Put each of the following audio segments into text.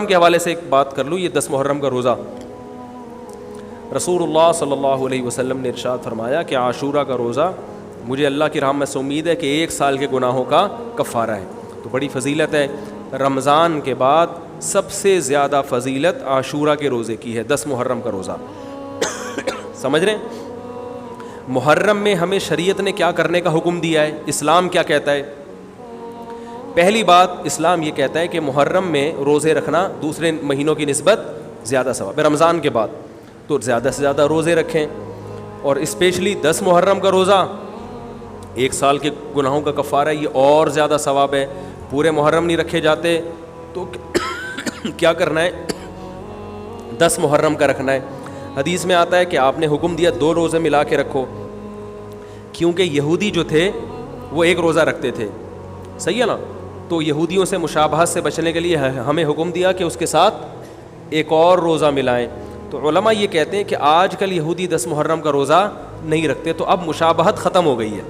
کے حوالے سے ایک بات کر لوں. یہ 10 محرم کا روزہ, رسول اللہ صلی اللہ علیہ وسلم نے ارشاد فرمایا کہ عاشورہ کا روزہ مجھے اللہ کی رحمت سے امید ہے کہ 1 سال کے گناہوں کا کفارہ ہے. تو بڑی فضیلت ہے. رمضان کے بعد سب سے زیادہ فضیلت عاشورہ کے روزے کی ہے, 10 محرم کا روزہ. سمجھ رہے ہیں؟ محرم میں ہمیں شریعت نے کیا کرنے کا حکم دیا ہے, اسلام کیا کہتا ہے؟ پہلی بات, اسلام یہ کہتا ہے کہ محرم میں روزے رکھنا دوسرے مہینوں کی نسبت زیادہ ثواب ہے. رمضان کے بعد تو زیادہ سے زیادہ روزے رکھیں, اور اسپیشلی 10 محرم کا روزہ 1 سال کے گناہوں کا کفارہ ہے, یہ اور زیادہ ثواب ہے. پورے محرم نہیں رکھے جاتے تو کیا کرنا ہے, 10 محرم کا رکھنا ہے. حدیث میں آتا ہے کہ آپ نے حکم دیا 2 روزے ملا کے رکھو, کیونکہ یہودی جو تھے وہ 1 روزہ رکھتے تھے, صحیح ہے نا. تو یہودیوں سے مشابہت سے بچنے کے لیے ہمیں حکم دیا کہ اس کے ساتھ 1 اور روزہ ملائیں. تو علماء یہ کہتے ہیں کہ آج کل یہودی 10 محرم کا روزہ نہیں رکھتے, تو اب مشابہت ختم ہو گئی ہے.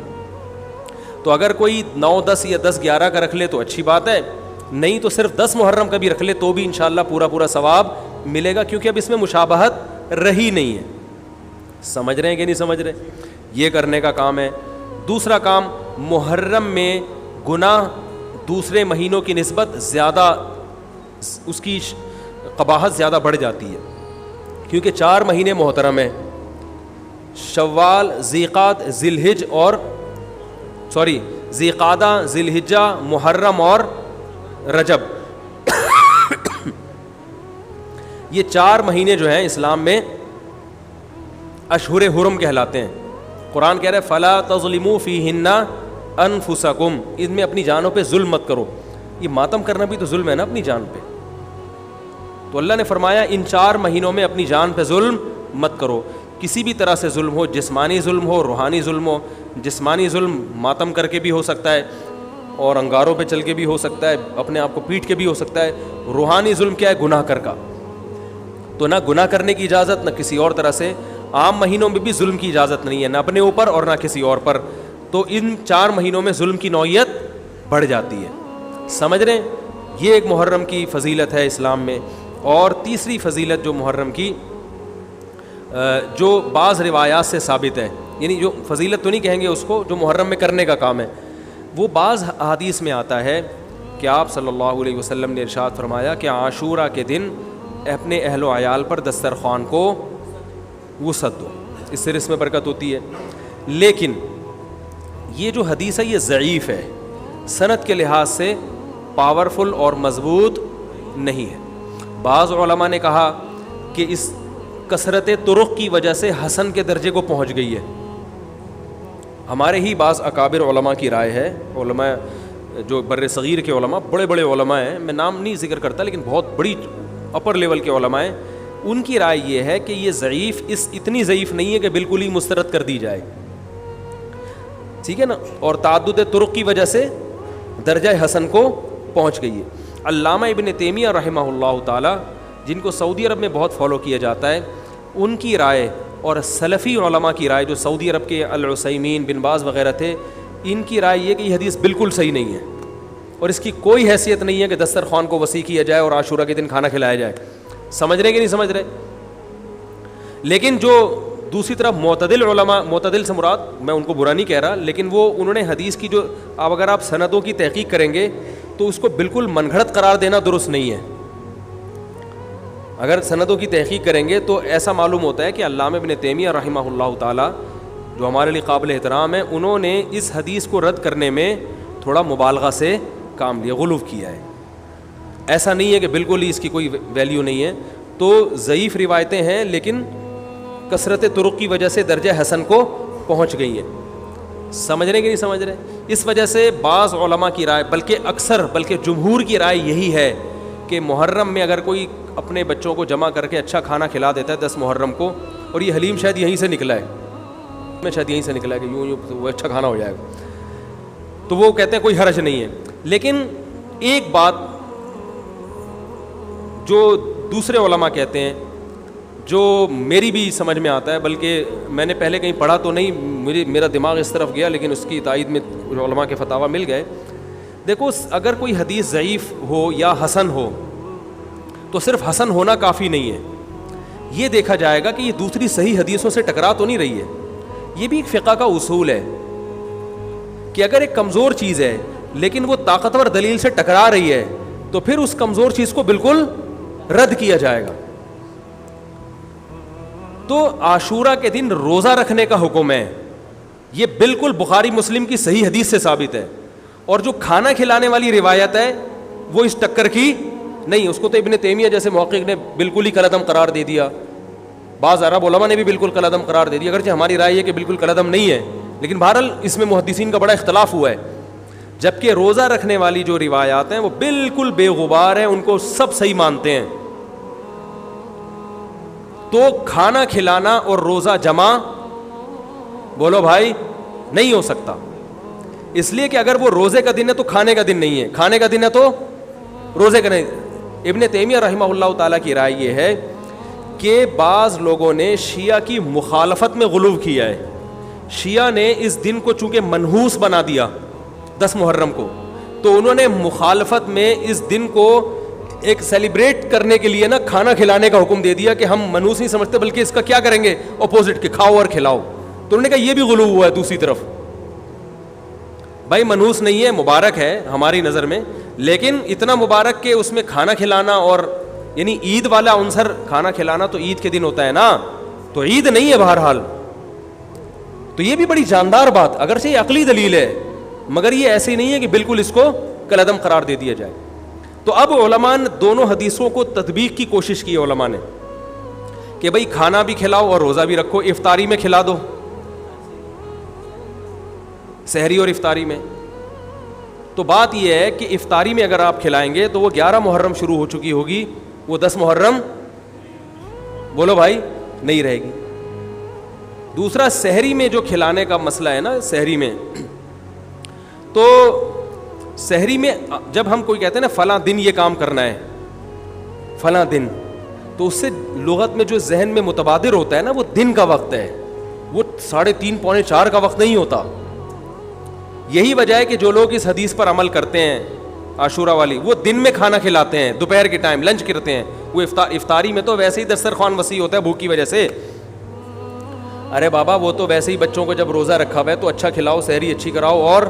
تو اگر کوئی 9, 10 یا 10, 11 کا رکھ لے تو اچھی بات ہے, نہیں تو صرف 10 محرم کا بھی رکھ لے تو بھی انشاءاللہ پورا ثواب ملے گا, کیونکہ اب اس میں مشابہت رہی نہیں ہے. سمجھ رہے ہیں کہ نہیں سمجھ رہے؟ یہ کرنے کا کام ہے. دوسرا کام, محرم میں گناہ دوسرے مہینوں کی نسبت زیادہ, اس کی قباحت زیادہ بڑھ جاتی ہے, کیونکہ 4 مہینے محترم ہیں, شوال, ذیقات, ذیلحج اور ذیقعدہ, ذیلحجہ, محرم اور رجب. یہ 4 مہینے جو ہیں اسلام میں اشہر حرم کہلاتے ہیں. قرآن کہہ رہا ہے فلا تظلموا فیہن انفسکم, ان میں اپنی جانوں پہ ظلم مت کرو. یہ ماتم کرنا بھی تو ظلم ہے نا اپنی جان پہ. تو اللہ نے فرمایا ان 4 مہینوں میں اپنی جان پہ ظلم مت کرو. کسی بھی طرح سے ظلم ہو, جسمانی ظلم ہو, روحانی ظلم ہو. جسمانی ظلم ماتم کر کے بھی ہو سکتا ہے, اور انگاروں پہ چل کے بھی ہو سکتا ہے, اپنے آپ کو پیٹ کے بھی ہو سکتا ہے. روحانی ظلم کیا ہے؟ گناہ کر کا. تو نہ گناہ کرنے کی اجازت, نہ کسی اور طرح سے. عام مہینوں میں بھی ظلم کی اجازت نہیں ہے, نہ اپنے اوپر اور نہ کسی اور پر. تو ان 4 مہینوں میں ظلم کی نوعیت بڑھ جاتی ہے. سمجھ رہے ہیں؟ یہ ایک محرم کی فضیلت ہے اسلام میں. اور تیسری فضیلت جو محرم کی, جو بعض روایات سے ثابت ہے, یعنی جو فضیلت تو نہیں کہیں گے اس کو, جو محرم میں کرنے کا کام ہے, وہ بعض احادیث میں آتا ہے کہ آپ صلی اللہ علیہ وسلم نے ارشاد فرمایا کہ عاشورہ کے دن اپنے اہل و عیال پر دسترخوان کو وسعت دو, اس سے رزق میں برکت ہوتی ہے. لیکن یہ جو حدیث ہے یہ ضعیف ہے, سند کے لحاظ سے پاورفل اور مضبوط نہیں ہے. بعض علماء نے کہا کہ اس کثرت طرق کی وجہ سے حسن کے درجے کو پہنچ گئی ہے. ہمارے ہی بعض اکابر علماء کی رائے ہے, علماء جو بر صغیر کے علماء, بڑے بڑے علماء ہیں, میں نام نہیں ذکر کرتا لیکن بہت بڑی اپر لیول کے علماء ہیں, ان کی رائے یہ ہے کہ یہ ضعیف, اتنی ضعیف نہیں ہے کہ بالکل ہی مسترد کر دی جائے, ٹھیک ہے نا, اور تعدد طرق کی وجہ سے درجہ حسن کو پہنچ گئی ہے. علامہ ابن تیمیہ رحمہ اللہ تعالی, جن کو سعودی عرب میں بہت فالو کیا جاتا ہے, ان کی رائے اور سلفی علماء کی رائے, جو سعودی عرب کے العثیمین, بن باز وغیرہ تھے, ان کی رائے یہ کہ یہ حدیث بالکل صحیح نہیں ہے, اور اس کی کوئی حیثیت نہیں ہے کہ دسترخوان کو وسیع کیا جائے اور عاشورہ کے دن کھانا کھلایا جائے. سمجھ رہے کہ نہیں سمجھ رہے؟ لیکن جو دوسری طرف معتدل علماء, معتدل سے مراد میں ان کو برا نہیں کہہ رہا, لیکن وہ انہوں نے حدیث کی جو, اب اگر آپ سندوں کی تحقیق کریں گے تو اس کو بالکل من گھڑت قرار دینا درست نہیں ہے. اگر سندوں کی تحقیق کریں گے تو ایسا معلوم ہوتا ہے کہ علامہ ابن تیمیہ رحمہ اللہ تعالی, جو ہمارے لیے قابل احترام ہے, انہوں نے اس حدیث کو رد کرنے میں تھوڑا مبالغہ سے کام لیا, غلو کیا ہے. ایسا نہیں ہے کہ بالکل ہی اس کی کوئی ویلیو نہیں ہے. تو ضعیف روایتیں ہیں لیکن کثرت طرق کی وجہ سے درجہ حسن کو پہنچ گئی ہیں. سمجھ رہے کہ نہیں سمجھ رہے؟ اس وجہ سے بعض علماء کی رائے, بلکہ جمہور کی رائے یہی ہے کہ محرم میں اگر کوئی اپنے بچوں کو جمع کر کے اچھا کھانا کھلا دیتا ہے 10 محرم کو, اور یہ حلیم شاید یہیں سے نکلا ہے, میں شاید یہیں سے نکلا ہے کہ یوں وہ اچھا کھانا ہو جائے گا, تو وہ کہتے ہیں کوئی حرج نہیں ہے. لیکن ایک بات جو دوسرے علماء کہتے ہیں, جو میری بھی سمجھ میں آتا ہے, بلکہ میں نے پہلے کہیں پڑھا تو نہیں, میرا دماغ اس طرف گیا, لیکن اس کی تائید میں علماء کے فتاوی مل گئے. دیکھو, اگر کوئی حدیث ضعیف ہو یا حسن ہو تو صرف حسن ہونا کافی نہیں ہے, یہ دیکھا جائے گا کہ یہ دوسری صحیح حدیثوں سے ٹکرا تو نہیں رہی ہے. یہ بھی ایک فقہ کا اصول ہے کہ اگر ایک کمزور چیز ہے لیکن وہ طاقتور دلیل سے ٹکرا رہی ہے تو پھر اس کمزور چیز کو بالکل رد کیا جائے گا. تو عاشورہ کے دن روزہ رکھنے کا حکم ہے, یہ بالکل بخاری مسلم کی صحیح حدیث سے ثابت ہے. اور جو کھانا کھلانے والی روایت ہے وہ اس ٹکر کی نہیں, اس کو تو ابن تیمیہ جیسے محقق نے بالکل ہی کالعدم قرار دے دیا, بعض عرب علماء نے بھی بالکل کالعدم قرار دے دیا, اگرچہ ہماری رائے ہے کہ بالکل کالعدم نہیں ہے, لیکن بہرحال اس میں محدثین کا بڑا اختلاف ہوا ہے. جبکہ روزہ رکھنے والی جو روایات ہیں وہ بالکل بے غبار ہیں, ان کو سب صحیح مانتے ہیں. تو کھانا کھلانا اور روزہ جمع بولو بھائی نہیں ہو سکتا, اس لیے کہ اگر وہ روزے کا دن ہے تو کھانے کا دن نہیں ہے, کھانے کا دن ہے تو روزے کا نہیں. ابن تیمیہ رحمہ اللہ تعالیٰ کی رائے یہ ہے کہ بعض لوگوں نے شیعہ کی مخالفت میں غلو کیا ہے. شیعہ نے اس دن کو چونکہ منحوس بنا دیا 10 محرم کو, تو انہوں نے مخالفت میں اس دن کو ایک سیلیبریٹ کرنے کے لیے نا کھانا کھلانے کا حکم دے دیا کہ ہم منحوس نہیں سمجھتے بلکہ اس کا کیا کریں گے اپوزٹ کے کھاؤ اور کھلاؤ. تو انہوں نے کہا یہ بھی غلو ہوا ہے دوسری طرف. بھائی منحوس نہیں ہے, مبارک ہے ہماری نظر میں, لیکن اتنا مبارک کہ اس میں کھانا کھلانا اور یعنی عید والا عنصر کھانا کھلانا تو عید کے دن ہوتا ہے نا, تو عید نہیں ہے بہرحال. تو یہ بھی بڑی جاندار بات, اگرچہ یہ عقلی دلیل ہے مگر یہ ایسی نہیں ہے کہ بالکل اس کو کالعدم قرار دے دیا جائے. تو اب علماء نے دونوں حدیثوں کو تطبیق کی کوشش کی علماء نے کہ بھئی کھانا بھی کھلاؤ اور روزہ بھی رکھو, افطاری میں کھلا دو, سحری اور افطاری میں. تو بات یہ ہے کہ افطاری میں اگر آپ کھلائیں گے تو وہ 11 محرم شروع ہو چکی ہوگی, وہ 10 محرم بولو بھائی نہیں رہے گی. دوسرا سحری میں جو کھلانے کا مسئلہ ہے نا, سحری میں تو سحری میں جب ہم کوئی کہتے ہیں نا فلاں دن یہ کام کرنا ہے فلاں دن, تو اس سے لغت میں جو ذہن میں متبادر ہوتا ہے نا وہ دن کا وقت ہے, وہ 3:30 پونے 4 کا وقت نہیں ہوتا. یہی وجہ ہے کہ جو لوگ اس حدیث پر عمل کرتے ہیں عاشورہ والی, وہ دن میں کھانا کھلاتے ہیں, دوپہر کے ٹائم لنچ کرتے ہیں. وہ افطاری میں تو ویسے ہی دسترخوان وسیع ہوتا ہے بھوک کی وجہ سے. ارے بابا وہ تو ویسے ہی بچوں کو جب روزہ رکھا ہوا ہے تو اچھا کھلاؤ, سحری اچھی کراؤ, اور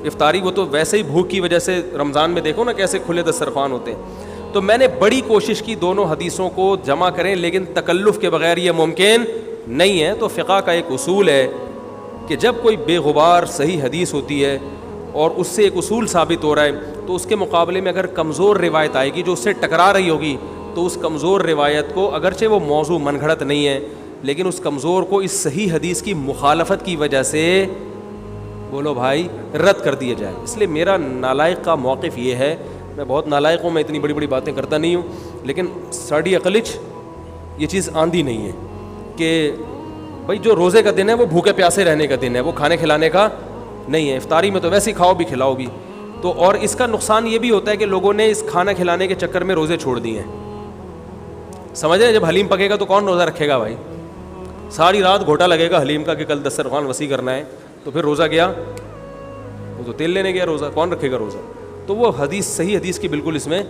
افطاری وہ تو ویسے ہی بھوک کی وجہ سے رمضان میں دیکھو نا کیسے کھلے دسترخوان ہوتے ہیں. تو میں نے بڑی کوشش کی دونوں حدیثوں کو جمع کریں, لیکن تکلف کے بغیر یہ ممکن نہیں ہے. تو فقہ کا ایک اصول ہے کہ جب کوئی بے غبار صحیح حدیث ہوتی ہے اور اس سے ایک اصول ثابت ہو رہا ہے, تو اس کے مقابلے میں اگر کمزور روایت آئے گی جو اس سے ٹکرا رہی ہوگی, تو اس کمزور روایت کو اگرچہ وہ موضوع من گھڑت نہیں ہے لیکن اس کمزور کو اس صحیح حدیث کی مخالفت کی وجہ سے بولو بھائی رد کر دیا جائے. اس لیے میرا نالائق کا موقف یہ ہے, میں بہت نالائق ہوں, میں اتنی بڑی بڑی باتیں کرتا نہیں ہوں, لیکن ساڑی عقلچ یہ چیز آندھی نہیں ہے کہ بھائی جو روزے کا دن ہے وہ بھوکے پیاسے رہنے کا دن ہے, وہ کھانے کھلانے کا نہیں ہے. افطاری میں تو ویسے ہی کھاؤ بھی کھلاؤ بھی. تو اور اس کا نقصان یہ بھی ہوتا ہے کہ لوگوں نے اس کھانا کھلانے کے چکر میں روزے چھوڑ دیے ہیں. سمجھ رہے, جب حلیم پکے گا تو کون روزہ رکھے گا بھائی, ساری رات گھوٹا لگے گا حلیم کا کہ کل دسترخوان وسیع کرنا ہے, تو پھر روزہ گیا, وہ تو تیل لینے گیا, روزہ کون رکھے گا روزہ. تو وہ حدیث صحیح حدیث کی بالکل اس میں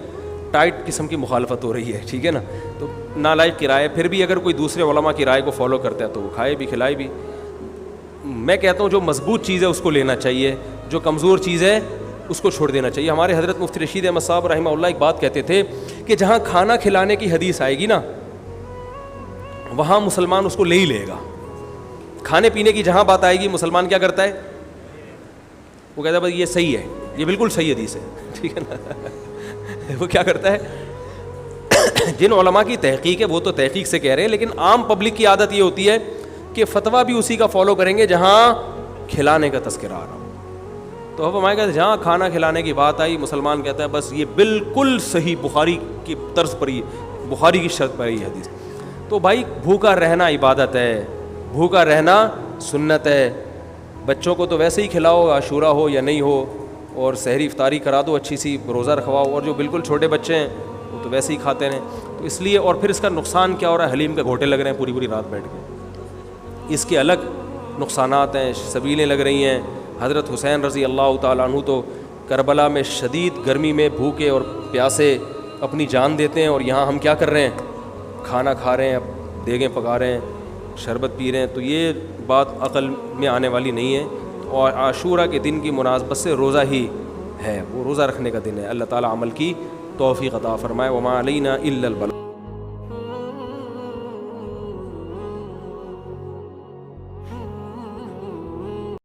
ٹائٹ قسم کی مخالفت ہو رہی ہے, ٹھیک ہے نا. تو نالائق کی رائے, پھر بھی اگر کوئی دوسرے علماء کی رائے کو فالو کرتا ہے تو وہ کھائے بھی کھلائے بھی. میں کہتا ہوں جو مضبوط چیز ہے اس کو لینا چاہیے, جو کمزور چیز ہے اس کو چھوڑ دینا چاہیے. ہمارے حضرت مفتی رشید احمد صاحب رحمہ اللہ ایک بات کہتے تھے کہ جہاں کھانا کھلانے کی حدیث آئے گی نا وہاں مسلمان اس کو لے ہی لے گا. کھانے پینے کی جہاں بات آئے گی مسلمان کیا کرتا ہے, وہ کہتا ہے بھائی یہ صحیح ہے, یہ بالکل صحیح حدیث ہے, ٹھیک ہے نا. وہ کیا کرتا ہے, جن علماء کی تحقیق ہے وہ تو تحقیق سے کہہ رہے ہیں, لیکن عام پبلک کی عادت یہ ہوتی ہے کہ فتویٰ بھی اسی کا فالو کریں گے جہاں کھلانے کا تذکرہ آ رہا ہو. تو اب ہمارے کہتے ہیں جہاں کھانا کھلانے کی بات آئی مسلمان کہتا ہے بس یہ بالکل صحیح بخاری کی طرز پر ہی, بخاری کی شرط پر ہی حدیث. تو بھائی بھوکا رہنا عبادت ہے, بھوکا رہنا سنت ہے. بچوں کو تو ویسے ہی کھلاؤ عاشورہ ہو یا نہیں ہو, اور سحری افطاری کرا دو اچھی سی, روزہ رکھواؤ, اور جو بالکل چھوٹے بچے ہیں وہ تو ویسے ہی کھاتے رہیں. تو اس لیے, اور پھر اس کا نقصان کیا ہو رہا ہے, حلیم کے گھوٹے لگ رہے ہیں پوری پوری رات بیٹھ کے, اس کے الگ نقصانات ہیں, سبیلیں لگ رہی ہیں. حضرت حسین رضی اللہ تعالیٰ عنہ تو کربلا میں شدید گرمی میں بھوکے اور پیاسے اپنی جان دیتے ہیں اور یہاں ہم کیا کر رہے ہیں, کھانا کھا رہے ہیں, اب دیگیں پکا رہے ہیں, شربت پی رہے ہیں. تو یہ بات عقل میں آنے والی نہیں ہے. اور عاشورہ کے دن کی مناسبت سے روزہ ہی ہے, وہ روزہ رکھنے کا دن ہے. اللہ تعالیٰ عمل کی توفیق عطا فرمائے. وما علینا الا البلاغ.